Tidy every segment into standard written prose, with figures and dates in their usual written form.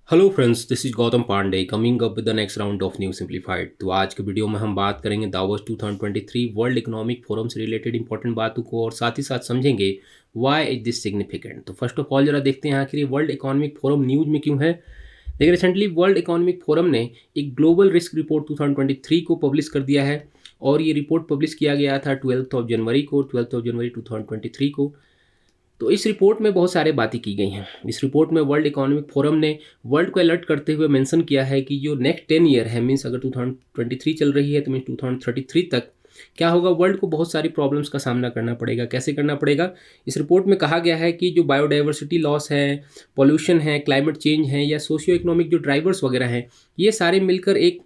Hello friends, this is Gautam Pande coming up with the next round of new simplified. तो आज के video में हम बात करेंगे दावोस 2023 वर्ल्ड इकोनॉमिक फोरम से रिलेटेड इंपॉर्टेंट बातों को और साथ ही साथ समझेंगे व्हाई इज दिस सिग्निफिकेंट। तो फर्स्ट ऑफ ऑल जरा देखते हैं आखिर ये वर्ल्ड इकोनॉमिक फोरम न्यूज में क्यों है। देखिए, रिसेंटली वर्ल्ड इकोनॉमिक फोरम ने एक ग्लोबल रिस्क रिपोर्ट 2023 को पब्लिश कर दिया है और ये रिपोर्ट पब्लिश किया गया था 12 जनवरी 2023 को। तो इस रिपोर्ट में बहुत सारे बातें की गई हैं। इस रिपोर्ट में वर्ल्ड इकोनॉमिक फोरम ने वर्ल्ड को अलर्ट करते हुए मेंशन किया है कि जो नेक्स्ट 10 ईयर है, मीन्स अगर 2023 चल रही है तो मीन्स 2033 तक क्या होगा, वर्ल्ड को बहुत सारी प्रॉब्लम्स का सामना करना पड़ेगा। कैसे करना पड़ेगा? इस रिपोर्ट में कहा गया है कि जो बायोडाइवर्सिटी लॉस है, पॉल्यूशन है, क्लाइमेट चेंज है या सोशियो इकोनॉमिक जो ड्राइवर्स वगैरह हैं, ये सारे मिलकर एक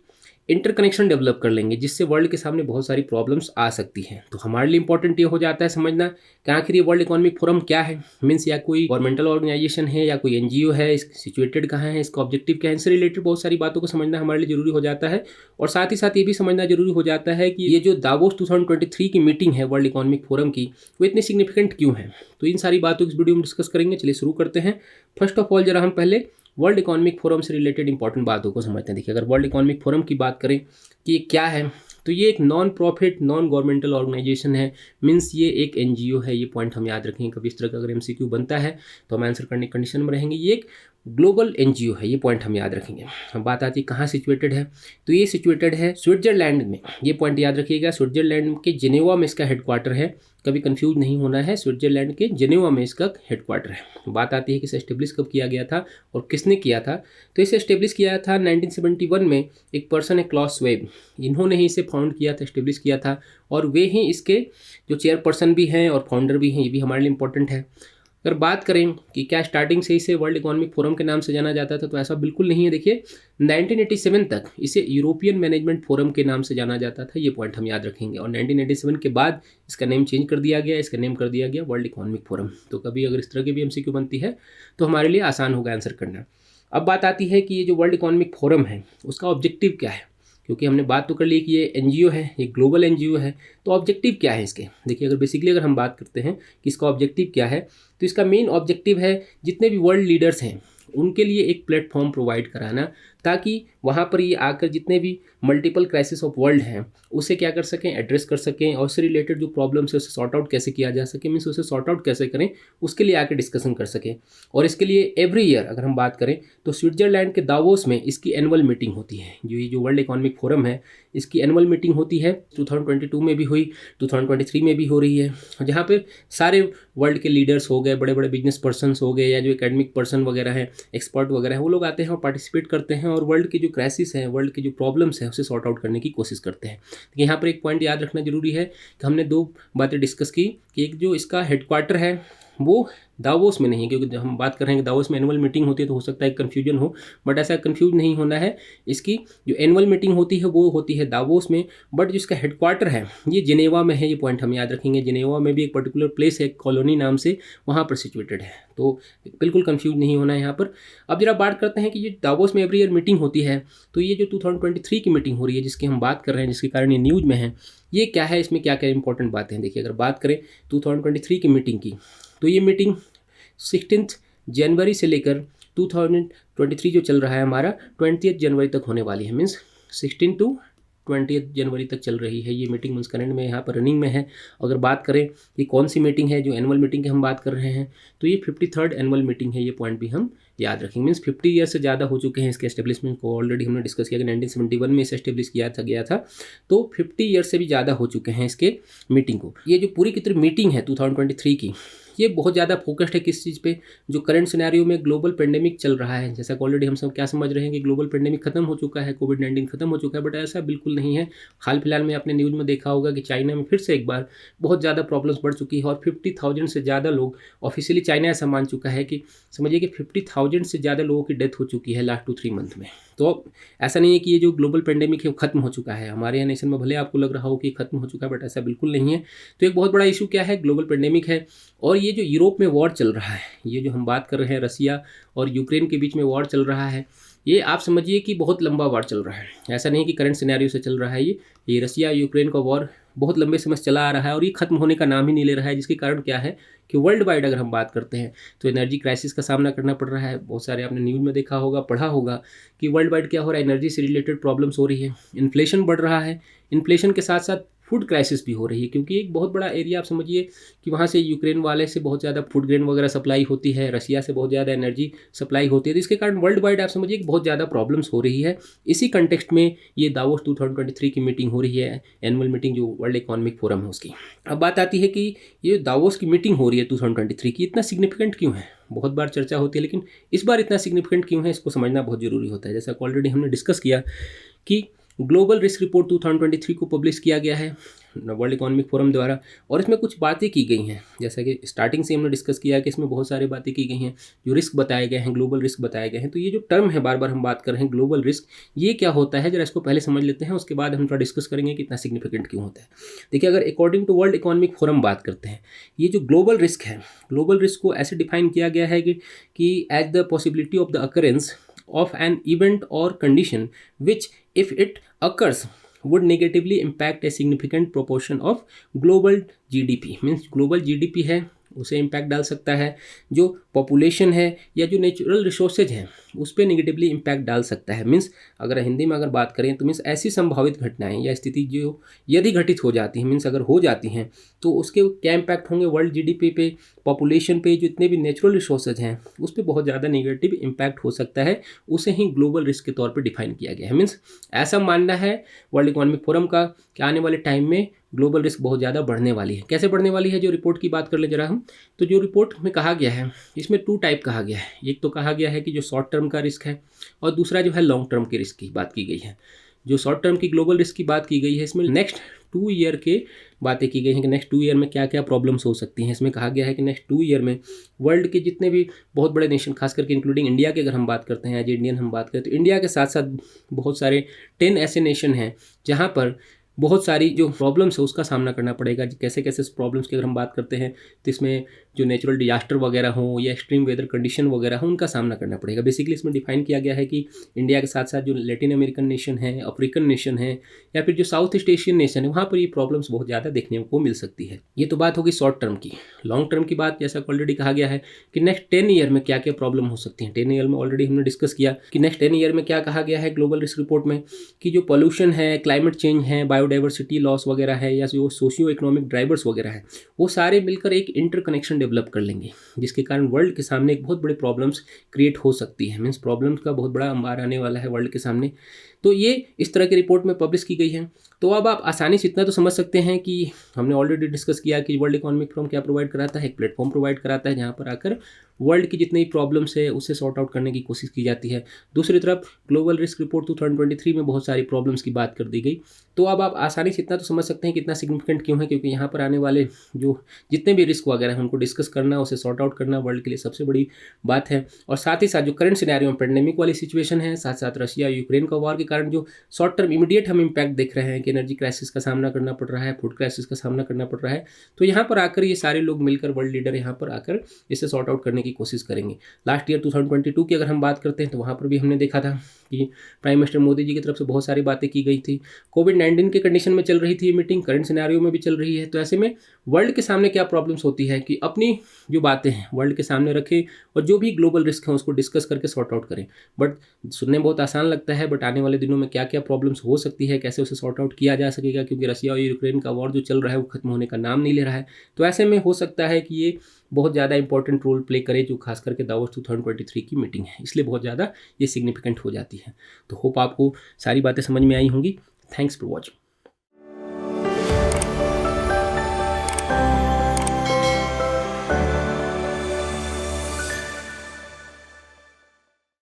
इंटरकनेक्शन डेवलप कर लेंगे जिससे वर्ल्ड के सामने बहुत सारी प्रॉब्लम्स आ सकती हैं। तो हमारे लिए इंपॉर्टेंट ये हो जाता है समझना कि आखिर ये वर्ल्ड इकोनॉमिक फोरम क्या है। मीन्स या कोई गवर्नमेंटल ऑर्गेनाइजेशन है या कोई एनजीओ है, इस सिचुएटेड कहाँ है, इसका ऑब्जेक्टिव क्या है, इनसे रिलेटेड बहुत सारी बातों को समझना हमारे लिए जरूरी हो जाता है। और साथ ही साथ ये भी समझना जरूरी हो जाता है कि ये जो दावोस 2023 की मीटिंग है वर्ल्ड इकोनॉमिक फोरम की, वो इतनी सिग्निफिकेंट क्यों है। तो इन सारी बातों को इस वीडियो में डिस्कस करेंगे। चलिए शुरू करते हैं। फर्स्ट ऑफ ऑल जरा हम पहले वर्ल्ड इकोनॉमिक फोरम से रिलेटेड इंपॉर्टेंट बातों को समझते हैं। देखिए, अगर वर्ल्ड इकोनॉमिक फोरम की बात करें कि ये क्या है, तो ये एक non profit non governmental organisation है। मीन्स ये एक एनजीओ है। ये पॉइंट हम याद रखेंगे। कभी इस तरह का अगर एमसीक्यू बनता है तो हम आंसर करने की कंडीशन में रहेंगे। ये एक ग्लोबल एनजीओ है। ये पॉइंट हम याद रखेंगे। अब बात आती है कहाँ सिचुएटेड है, तो ये सिचुएटेड है स्विट्जरलैंड में। ये पॉइंट याद रखिएगा। स्विट्जरलैंड के जिनेवा में इसका हेडक्वार्टर है। कभी कंफ्यूज नहीं होना है, स्विट्जरलैंड के जिनेवा में इसका हेडक्वार्टर है। बात आती है कि इसे एस्टेब्लिश कब किया गया था और किसने किया था। तो इसे एस्टेब्लिश किया था 1971 में। एक पर्सन है क्लॉस स्वेब, इन्होंने ही इसे फाउंड किया था, एस्टेब्लिश किया था। और वे ही इसके जो चेयरपर्सन भी हैं और फाउंडर भी हैं। ये भी हमारे लिए इंपॉर्टेंट है। अगर बात करें कि क्या स्टार्टिंग से इसे वर्ल्ड इकोनॉमिक फोरम के नाम से जाना जाता था, तो ऐसा बिल्कुल नहीं है। देखिए, 1987 तक इसे यूरोपियन मैनेजमेंट फोरम के नाम से जाना जाता था। ये पॉइंट हम याद रखेंगे। और 1987 के बाद इसका नेम चेंज कर दिया गया। इसका नेम कर दिया गया वर्ल्ड इकोनॉमिक फोरम। तो कभी अगर इस तरह की भी एमसीक्यू बनती है तो हमारे लिए आसान होगा आंसर करना। अब बात आती है कि ये जो वर्ल्ड इकोनॉमिक फोरम है उसका ऑब्जेक्टिव क्या है। क्योंकि हमने बात तो कर ली कि ये एनजीओ है, ये ग्लोबल एनजीओ है, तो ऑब्जेक्टिव क्या है इसके। देखिए, अगर बेसिकली अगर हम बात करते हैं कि इसका ऑब्जेक्टिव क्या है, तो इसका मेन ऑब्जेक्टिव है जितने भी वर्ल्ड लीडर्स हैं उनके लिए एक प्लेटफॉर्म प्रोवाइड कराना, ताकि वहाँ पर ये आकर जितने भी मल्टीपल क्राइसिस ऑफ वर्ल्ड हैं उसे क्या कर सकें, एड्रेस कर सकें। और उससे रिलेटेड जो प्रॉब्लम्स है उसे सॉर्ट आउट कैसे किया जा सके, मीन्स उसे सॉर्ट आउट कैसे करें, उसके लिए आकर डिस्कशन कर सकें। और इसके लिए एवरी ईयर अगर हम बात करें तो स्विट्जरलैंड के दावोस में इसकी एनुअल मीटिंग होती है। ये जो वर्ल्ड इकोनॉमिक फोरम है इसकी एनुअल मीटिंग होती है। 2022 में भी हुई, 2023 में भी हो रही है, जहाँ पे सारे वर्ल्ड के लीडर्स हो गए, बड़े बड़े बिजनेस पर्सनस हो गए या जो एकेडमिक पर्सन वगैरह हैं, एक्सपर्ट वगैरह हैं, वो लोग आते हैं और पार्टिसिपेट करते हैं और वर्ल्ड की जो क्राइसिस है, वर्ल्ड की जो प्रॉब्लम्स है उसे सॉर्ट आउट करने की कोशिश करते हैं। तो यहाँ पर एक पॉइंट याद रखना जरूरी है कि हमने दो बातें डिस्कस की कि एक जो इसका हेडक्वार्टर है वो दावोस में नहीं है। क्योंकि जब हम बात कर रहे हैं कि दावोस में एनुअल मीटिंग होती है तो हो सकता है कन्फ्यूजन हो, बट ऐसा कन्फ्यूज नहीं होना है। इसकी जो एनुअल मीटिंग होती है वो होती है दावोस में, बट जो इसका हेडक्वार्टर है ये जिनेवा में है। ये पॉइंट हम याद रखेंगे। जिनेवा में भी एक पर्टिकुलर प्लेस है कॉलोनी नाम से, वहाँ पर सिचुएटेड है। तो बिल्कुल कन्फ्यूज नहीं होना है यहाँ पर। अब जरा बात करते हैं कि ये दावोस में एवरी ईयर मीटिंग होती है, तो ये जो 2023 की मीटिंग हो रही है जिसकी हम बात कर रहे हैं, जिसके कारण ये न्यूज़ में है, ये क्या है, इसमें क्या क्या इंपॉर्टेंट बातें हैं। देखिए, अगर बात करें 2023 की मीटिंग की, तो ये मीटिंग 16 जनवरी से लेकर 2023 जो चल रहा है हमारा 20 जनवरी तक होने वाली है। मीन्स 16 टू 20 जनवरी तक चल रही है ये मीटिंग। मीन्स करंट में यहाँ पर रनिंग में है। अगर बात करें कि कौन सी मीटिंग है, जो एनुअल मीटिंग की हम बात कर रहे हैं, तो ये 53rd एनुअल मीटिंग है। ये पॉइंट भी हम याद रखेंगे। मीन्स 50 ईयर से ज़्यादा हो चुके हैं इसके एस्टेब्लिशमेंट को। ऑलरेडी हमने डिस्कस किया कि 1971 में इसे एस्टेब्लिश किया था, तो 50 ईयर से भी ज़्यादा हो चुके हैं इसके मीटिंग को। ये जो पूरी की पूरी मीटिंग है 2023 की, ये बहुत ज़्यादा फोकस्ड है किस चीज़ पे, जो करंट सिनेरियो में ग्लोबल पेंडेमिक चल रहा है। जैसा कि ऑलरेडी हम सब क्या समझ रहे हैं कि ग्लोबल पेंडेमिक खत्म हो चुका है, कोविड-19 खत्म हो चुका है, बट ऐसा बिल्कुल नहीं है। हाल फिलहाल में आपने न्यूज़ में देखा होगा कि चाइना में फिर से एक बार बहुत ज़्यादा प्रॉब्लम्स बढ़ चुकी है और 50,000 से ज़्यादा लोग, ऑफिशियली चाइना ऐसा मान चुका है कि समझिए कि 50,000 से ज़्यादा लोगों की डेथ हो चुकी है लास्ट 2-3 मंथ में। तो ऐसा नहीं है कि ये जो ग्लोबल पेंडेमिक है वो खत्म हो चुका है। हमारे यहाँ नेशन में भले आपको लग रहा हो कि खत्म हो चुका है, बट ऐसा बिल्कुल नहीं है। तो एक बहुत बड़ा इशू क्या है, ग्लोबल पेंडेमिक है। और ये जो यूरोप में वॉर चल रहा है, ये जो हम बात कर रहे हैं रसिया और यूक्रेन के बीच में वॉर चल रहा है, ये आप समझिए कि बहुत लंबा वॉर चल रहा है। ऐसा नहीं कि करंट सिनेरियो से चल रहा है। ये रसिया यूक्रेन का वॉर बहुत लंबे समय से चला आ रहा है और ये खत्म होने का नाम ही नहीं ले रहा है, जिसके कारण क्या है कि वर्ल्ड वाइड अगर हम बात करते हैं तो एनर्जी क्राइसिस का सामना करना पड़ रहा है। बहुत सारे आपने न्यूज़ में देखा होगा, पढ़ा होगा कि वर्ल्ड वाइड क्या हो रहा है, एनर्जी से रिलेटेड प्रॉब्लम्स हो रही है, इन्फ्लेशन बढ़ रहा है, इन्फ्लेशन के साथ साथ फूड क्राइसिस भी हो रही है, क्योंकि एक बहुत बड़ा एरिया आप समझिए कि वहाँ से यूक्रेन वाले से बहुत ज़्यादा फूड ग्रेन वगैरह सप्लाई होती है, रशिया से बहुत ज़्यादा एनर्जी सप्लाई होती है, तो इसके कारण वर्ल्ड वाइड आप समझिए कि बहुत ज़्यादा प्रॉब्लम्स हो रही है। इसी कंटेक्स्ट में ये दावोस 2023 की मीटिंग हो रही है, एनुअल मीटिंग जो वर्ल्ड इकोनॉमिक फोरम है उसकी। अब बात आती है कि ये दावोस की मीटिंग हो रही है 2023 की, इतना सिग्निफिकेंट क्यों है? बहुत बार चर्चा होती है, लेकिन इस बार इतना सिग्निफिकेंट क्यों है, इसको समझना बहुत ज़रूरी होता है। जैसा ऑलरेडी हमने डिस्कस किया कि ग्लोबल रिस्क रिपोर्ट 2023 को पब्लिश किया गया है वर्ल्ड इकोनॉमिक फोरम द्वारा, और इसमें कुछ बातें की गई हैं, जैसा कि स्टार्टिंग से हमने डिस्कस किया कि इसमें बहुत सारी बातें की गई हैं, जो रिस्क बताए गए हैं, ग्लोबल रिस्क बताए गए हैं। तो ये जो टर्म है बार बार हम बात कर रहे हैं ग्लोबल रिस्क, ये क्या होता है, जरा इसको पहले समझ लेते हैं, उसके बाद हम थोड़ा डिस्कस करेंगे कि इतना सिग्निफिकेंट क्यों होता है। देखिए, अगर according to world economic forum बात करते हैं, ये जो ग्लोबल रिस्क है, ग्लोबल रिस्क को ऐसे डिफाइन किया गया है कि as the possibility of the occurrence of an event or condition which if it occurs would negatively impact a significant proportion of global GDP। Means global GDP है उसे impact डाल सकता है, जो पॉपुलेशन है या जो नेचुरल रिसोर्सेज हैं उस पर नेगेटिवली इम्पैक्ट डाल सकता है। मीन्स अगर हिंदी में अगर बात करें तो मीन्स ऐसी संभावित घटनाएं या स्थिति जो यदि घटित हो जाती हैं, मीन्स अगर हो जाती हैं तो उसके क्या इम्पैक्ट होंगे वर्ल्ड GDP पे, पॉपुलेशन पे, जितने भी नेचुरल रिसोर्सेज हैं उस पर बहुत ज़्यादा नेगेटिव इम्पैक्ट हो सकता है। उसे ही ग्लोबल रिस्क के तौर पर डिफाइन किया गया है। मीन्स ऐसा मानना है वर्ल्ड इकोनॉमिक फोरम का कि आने वाले टाइम में ग्लोबल रिस्क बहुत ज़्यादा बढ़ने वाली है। कैसे बढ़ने वाली है, जो रिपोर्ट की बात कर ले जरा हम, तो जो रिपोर्ट में कहा गया है इसमें 2 टाइप कहा गया है। एक तो कहा गया है कि जो शॉर्ट टर्म का रिस्क है, और दूसरा जो है लॉन्ग टर्म के रिस्क की बात की गई है। जो शॉर्ट टर्म की ग्लोबल रिस्क की बात की गई है, इसमें नेक्स्ट 2 ईयर के बातें की गई हैं कि नेक्स्ट 2 ईयर में क्या क्या प्रॉब्लम्स हो सकती हैं। इसमें कहा गया है कि नेक्स्ट 2 ईयर में वर्ल्ड के जितने भी बहुत बड़े नेशन, खास करके इंक्लूडिंग इंडिया के अगर हम बात करते हैं, एज इंडियन हम बात करें, तो इंडिया के साथ साथ बहुत सारे 10 ऐसे नेशन हैं जहाँ पर बहुत सारी जो प्रॉब्लम्स है उसका सामना करना पड़ेगा। कैसे कैसे प्रॉब्लम्स की अगर हम बात करते हैं तो इसमें जो नेचुरल डिजास्टर वगैरह हो या एक्सट्रीम वेदर कंडीशन वगैरह हो, उनका सामना करना पड़ेगा। बेसिकली इसमें डिफाइन किया गया है कि इंडिया के साथ साथ जो लैटिन अमेरिकन नेशन है, अफ्रीकन नेशन है, या फिर जो साउथ ईस्ट एशियन नेशन है, वहाँ पर ये प्रॉब्लम्स बहुत ज़्यादा देखने को मिल सकती है। ये तो बात होगी शॉर्ट टर्म की। लॉन्ग टर्म की बात, जैसा ऑलरेडी कहा गया है कि नेक्स्ट 10 ईयर में क्या क्या प्रॉब्लम हो सकती है। 10 ईयर में ऑलरेडी हमने डिस्कस किया कि नेक्स्ट 10 ईयर में क्या कहा गया है ग्लोबल रिस्क रिपोर्ट में, कि जो पोल्यूशन है, क्लाइमेट चेंज है, बायोडाइवर्सिटी लॉस वगैरह है, या जो सोशियो इकोनॉमिक ड्राइवर्स वगैरह है, वो सारे मिलकर एक इंटरकनेक्शन डेवलप कर लेंगे, जिसके कारण वर्ल्ड के सामने एक बहुत बड़ी प्रॉब्लम्स क्रिएट हो सकती है। मीन्स प्रॉब्लम्स का बहुत बड़ा अंबार आने वाला है वर्ल्ड के सामने। तो ये इस तरह की रिपोर्ट में पब्लिश की गई है। तो अब आप आसानी से इतना तो समझ सकते हैं कि हमने ऑलरेडी डिस्कस किया कि वर्ल्ड इकोनॉमिक फोरम क्या प्रोवाइड कराता है, एक प्लेटफॉर्म प्रोवाइड कराता है जहाँ पर आकर वर्ल्ड की जितनी प्रॉब्लम्स है उसे सॉर्ट आउट करने की कोशिश की जाती है। दूसरी तरफ ग्लोबल रिस्क रिपोर्ट 2023 में बहुत सारी प्रॉब्लम्स की बात कर दी गई। तो अब आप आसानी से इतना तो समझ सकते हैं कि इतना सिग्निफिकेंट क्यों है, क्योंकि यहाँ पर आने वाले जो जितने भी रिस्क वगैरह हैं उनको डिस्कस करना, उसे सॉर्ट आउट करना वर्ल्ड के लिए सबसे बड़ी बात है। और साथ ही साथ जो करंट सिनेरियो में पेंडेमिक वाली सिचुएशन है, साथ साथ रशिया यूक्रेन का वॉर के कारण जो शॉर्ट टर्म इमीडिएट हम इम्पैक्ट देख रहे हैं कि एनर्जी क्राइसिस का सामना करना पड़ रहा है, फूड क्राइसिस का सामना करना पड़ रहा है, तो यहाँ पर आकर ये सारे लोग मिलकर, वर्ल्ड लीडर यहाँ पर आकर इसे सॉर्ट आउट करने की कोशिश करेंगे। लास्ट ईयर 2022 की अगर हम बात करते हैं तो वहाँ पर भी हमने देखा था कि प्राइम मिनिस्टर मोदी जी की तरफ से बहुत सारी बातें की गई थी। कोविड-19 के कंडीशन में चल रही थी ये मीटिंग, करंट सिनेरियो में भी चल रही है। तो ऐसे में वर्ल्ड के सामने क्या प्रॉब्लम्स होती है कि अपनी जो बातें हैं वर्ल्ड के सामने रखें और जो भी ग्लोबल रिस्क हैं उसको डिस्कस करके सॉर्ट आउट करें। बट सुनने में बहुत आसान लगता है, बट आने वाले दिनों में क्या क्या प्रॉब्लम्स हो सकती है, कैसे उसे सॉर्ट आउट किया जा सकेगा, क्योंकि रशिया और यूक्रेन का वॉर जो चल रहा है वो खत्म होने का नाम नहीं ले रहा है। तो ऐसे में हो सकता है कि ये बहुत ज़्यादा इंपॉर्टेंट रोल प्ले करे, जो खास करके दावोस 2023 की मीटिंग है, इसलिए बहुत ज़्यादा ये सिग्निफिकेंट हो जाती है। तो होप आपको सारी बातें समझ में आई होंगी। Thanks for watching.